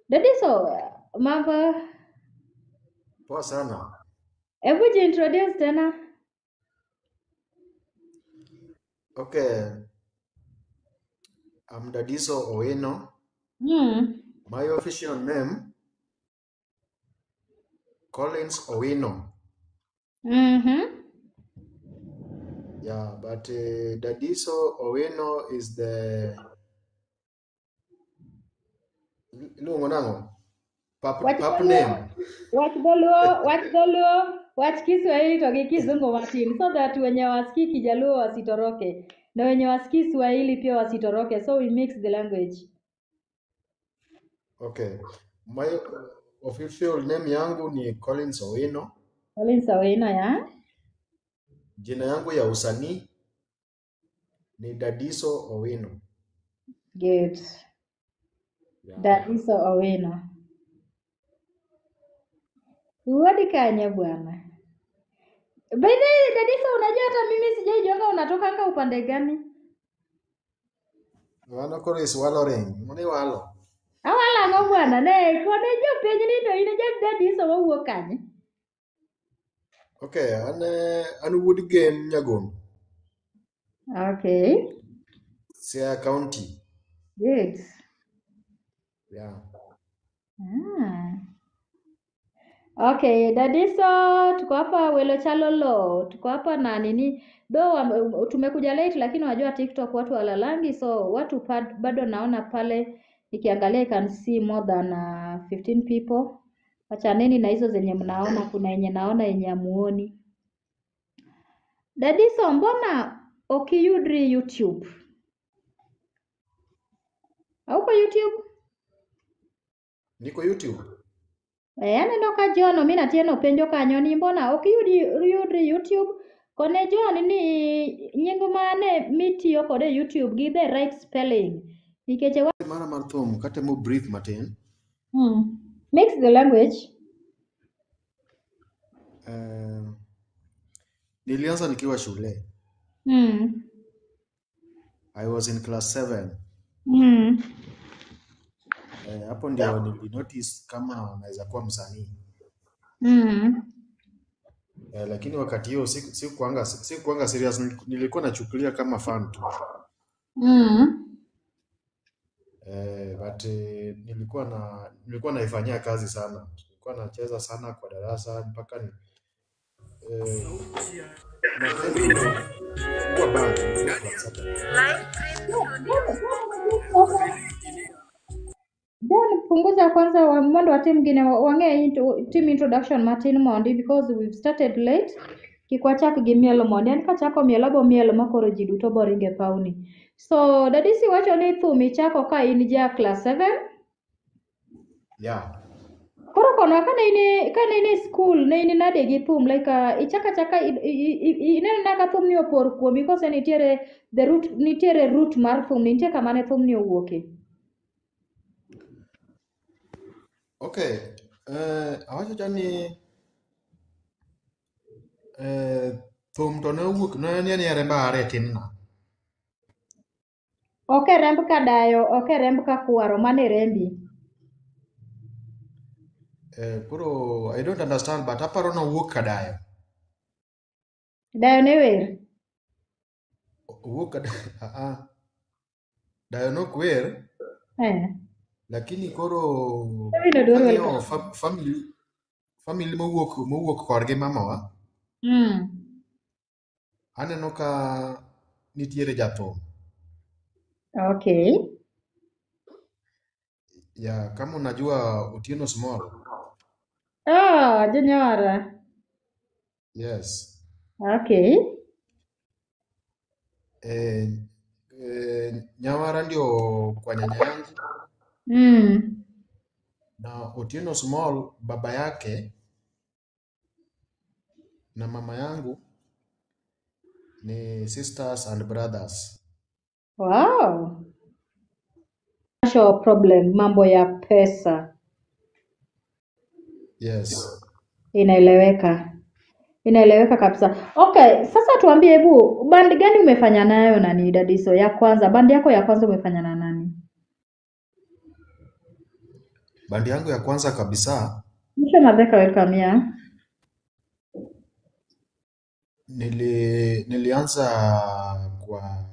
Dadiso, mambo, Poa sana. hebu jiintroduce tena. Okay, I'm Dadiso Owino. My official name, Collins Owino. Yeah, but Dadiso Owino is the pap name. Wach dholuo, wach Kiswahili to gi Kizungu matin, so that wenye wasikii Kijaluo wasitoroke na wenye wasikii Swahili pia wasitoroke, so we mix the language. Okay, my official name yangu ni Collins Owino. Collins Owino, ya? Jina yangu ya usanii ni Dadiso Owino. Good. Yeah. Dadiso Owino. Uwadi kanye bwana. By the way, Dadiso, unajua hata mimi sijaijonga unatoka nga upande gani? Wano koro iswaloreng, mune walo. Awala ngo bwana, ne kone jo penj ni to ine jag Dadiso wawuok kanye? Okay, an Wood Game Nyagon. Okay. Siaya County. Good. Yeah. Okay, Dadiso, tuko hapa Welo Chalolo, tuko hapa na nini, tumekuja late lakini wajua TikTok watu walalangi, so watu bado naona pale, nikiangalia I can see more than 15 people. Wachaneni na hizo zenye mnaona, kuna yenye naona yenye amuoni. Dadiso, mbona ukiyudri YouTube? Hauko YouTube? Niko YouTube. Aneno ka John mi natieno penjo kanyo ni mbona ukiyudri YouTube kone John ni nying mane mitiyo kode YouTube gi the right spelling nikech Mara mar thum kata mo brief matin. Mix the language. Nilianza nikiwa shule. I was in class 7. Hapo ndio nilinotice kama naweza kuwa msanii. Lakini wakati hiyo sikuanga serious, nilikuwa nachukulia kama fun tu. But nilikuwa naifanyia kazi sana. Nilikuwa nacheza sana kwa darasa mpaka ni Then punguza kwanza wa mwendo wa team ngine wange team introduction Martin Mondi because we've started late. Kikwa chak gi mielo Mondi, an kachako mielo abo mielo makoro ji duto boringe pauni. So Dadisi wacho ni thum ichako ka in ja class 7? Yeah. Koro kono kane ine school ne in nade gi thum like chaka ineno naka thum ni opor kuomi kose nitiere root mar thum nitie kama ne thum ni owuoke. Okay, awacho jani thum to ne owuok ne remba are tinna. Oke remb ka dayo, oke remb ka kwaro, mane rembi? Kuro, I don't understand, but aparo no wuok ka dayo. Dayo ne wer? Wuok ka dayo no kwer. Lakini koro family mowuok korgi mamawa. Aneno ka nitiere jathum. Okay. Ya, kama unajua Otieno Small. Junior. Yes. Okay. Nyawara ndio kwa nyanya yangu. Na Otieno Small baba yake na mama yangu ni sisters and brothers. Wow. Financial problem, mambo ya pesa. Yes. Inaeleweka kabisa. Okay, sasa tuambie hebu band gani umefanya nayo nani Dadiso ya kwanza? Band yako ya kwanza umefanya na nani? Bandi yangu ya kwanza kabisa Nisha Madheka, welcome, yeah. nilianza kwa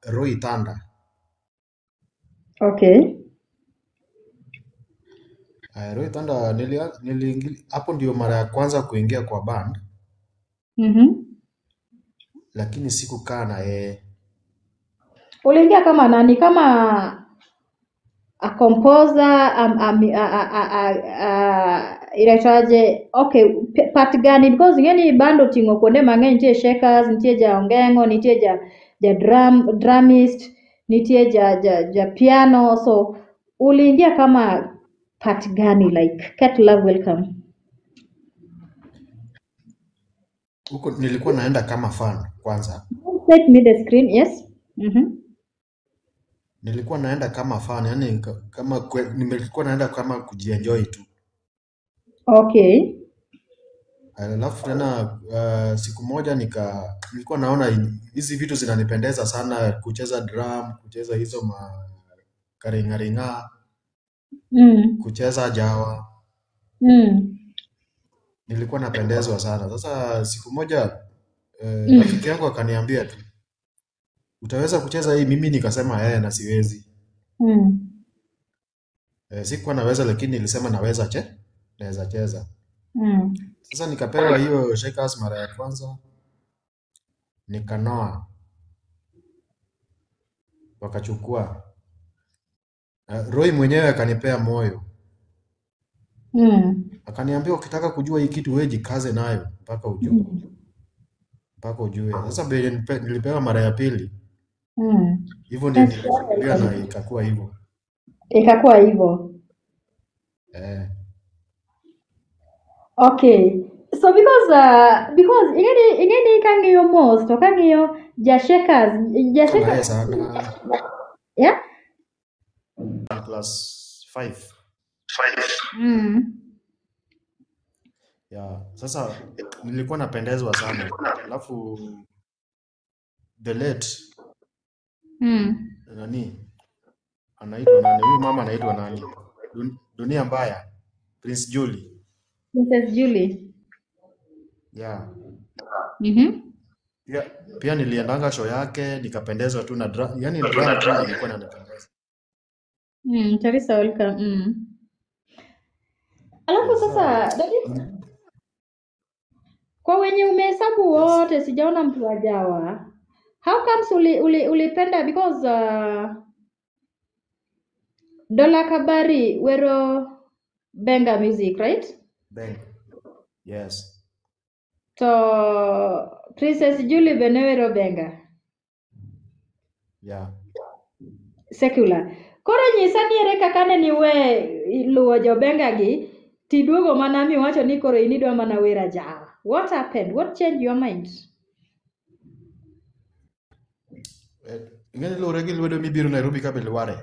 Roy Thunder. Okay. Roy Thunder hapo ndio mara ya kwanza kuingia kwa band, lakini sikukaa na yeye. Uliingia kama nani? Kama a composer, inaitwaje? Okay, part gani? Because ngeni bando tingo kuonde mang'eny, nitie shakers, nitie ja ongengo, nitie ja drumist, nitie ja piano. So uliingia kama part gani? Like Cat Love, welcome. Huko nilikuwa naenda kama fan kwanza. Let me the screen, yes. Nilikuwa naenda kama fan, yani nilikuwa naenda kama kujienjoy tu. Okay. Alafu tena siku moja nilikuwa naona hizi vitu zinanipendeza sana, kucheza drum, kucheza hizo karingaringa, kucheza jawa. Nilikuwa napendezwa sana. Sasa siku moja rafiki yangu akaniambia tu, utaweza kucheza hii? Mimi nikasema na siwezi. Sikuwa naweza, lakini nilisema naweza cheza. Sasa nikapewa hiyo shakers mara ya kwanza, nikanoa, wakachukua. Roy mwenyewe akanipea moyo, akaniambia ukitaka kujua hii kitu wewe jikaze nayo mpaka ujue. Sasa nilipewa mara ya pili, hivyo ndio nilifikiria na ikakuwa hivyo. Okay. So because ingeni kangiyo most, kangiyo jashakers. Sana. Yeah? Class 5. Yeah. Sasa nilikuwa napendezwa sana. Alafu the late nani anaitwa nani? Huyu mama anaitwa nani? Dunia Mbaya. Princess Julie. Yeah. Pia niliendanga show yake, nikapendezwa tu na drum. Yani drum tu ilikuwa inanipendeza. Teresa, welcome. Alafu sasa kwa wenye umehesabu wote sijaona mtu wa Jawa. How comes ulipenda? Because Dola Kabari wero Benga music, right? Benga. Yes. To Princess Julie benewero Benga. Yeah. Secular. Koro nyisa niere kaka ne niwe luwo jo Benga gi tiduogo mana mi wacho ni koro inidwa mana wera Jawa. What happened? What changed your mind? Ngeni lure gi lwedo mibiro Nairobi ka Belware.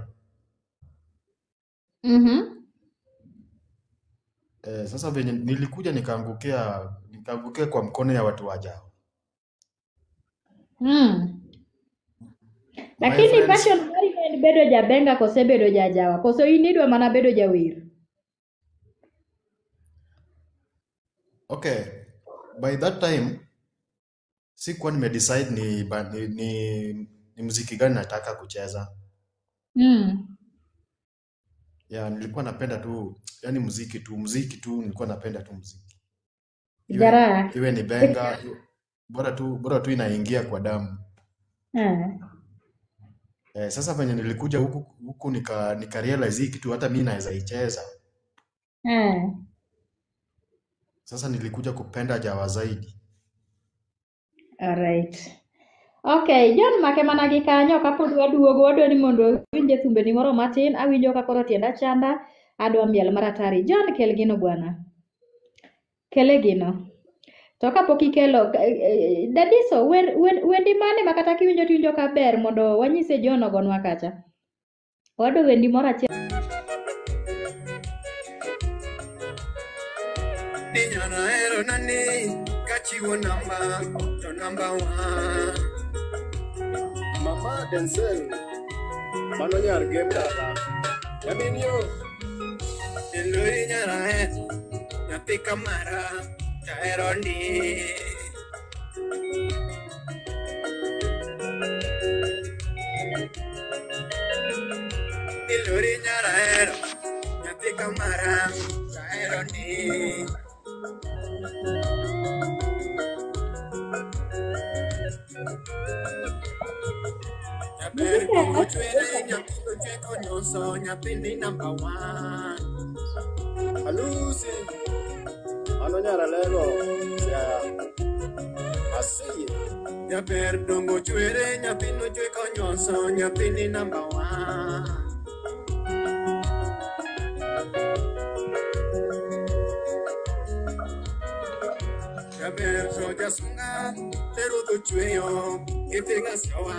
Sasa venye nilikuja nikaangukia kwa mkono ya watu wa Jawa. Lakini passion mari bedo ja Benga kose bedo ja Jawa. Koso inidwa mana bedo ja wir. Okay. By that time sikuwa nimedecide ni muziki gani nataka kucheza. Yeah, nilikuwa napenda tu, yani muziki tu, nilikuwa napenda tu muziki. Iwe ni Benga, bora tu inaingia kwa damu. Sasa venye nilikuja huku nika realize hii kitu hata mimi naweza icheza. Sasa nilikuja kupenda Jawa zaidi. Alright. Okay, John make mana gi kanyo kapod wadwa ni mondo winje thumbe ni moro matin, awinjo ka koro tienda chanda, adwa miel maratari. John, kel gino bwana. Kele gino. To kapok ikelo Dadiso, wendi mane makata kiwinjo tiwinjo kaber mondo wanyise John ogonwa kacha. Wado wendi moro achiel. Ninyana ero nani kachiwo namba to number 1 Mama Denzel mano nyar game dala yaminyo Ilori nyara nyathi kamara tahero ni. Ilori nyara nyathi kamara tahero ni. Nyathini number one. Alusi. Ano nyara lego. Siaya. Asiye. Jaber dongo chwere nyathino chwe konyoso nyathini number one. Jaber soja sunga pero tu chweyo itiga sawa.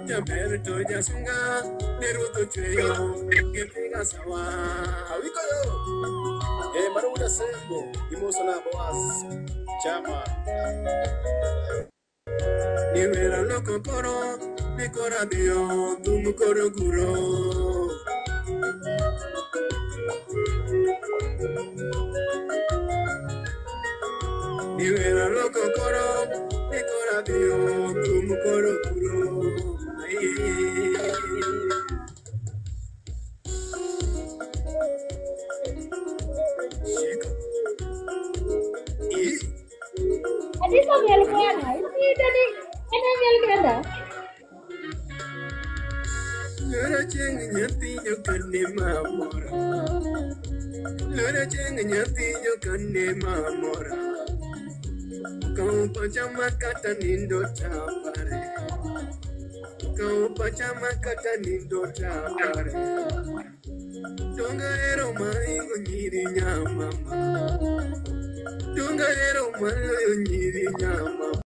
Jaber soja sunga pero tu chweyo itiga sawa. Awiko yo. Maruda Sembo. Imoso na Boaz. Chama. Niwera loko koro nikora dio tum koro guro. Niwera loko koro nikora dio tum koro guro. Dadiso miel kenda. Ini miel kenda. Lora cheng nyathi jo kane mamora. Lora cheng nyathi jo kane mamora. Kau pachama kata nindo chapare. Kau pachama kata nindo chapare. Donga ero maingo nyiri nyamama. Donga ero mayo nyiri nyamama.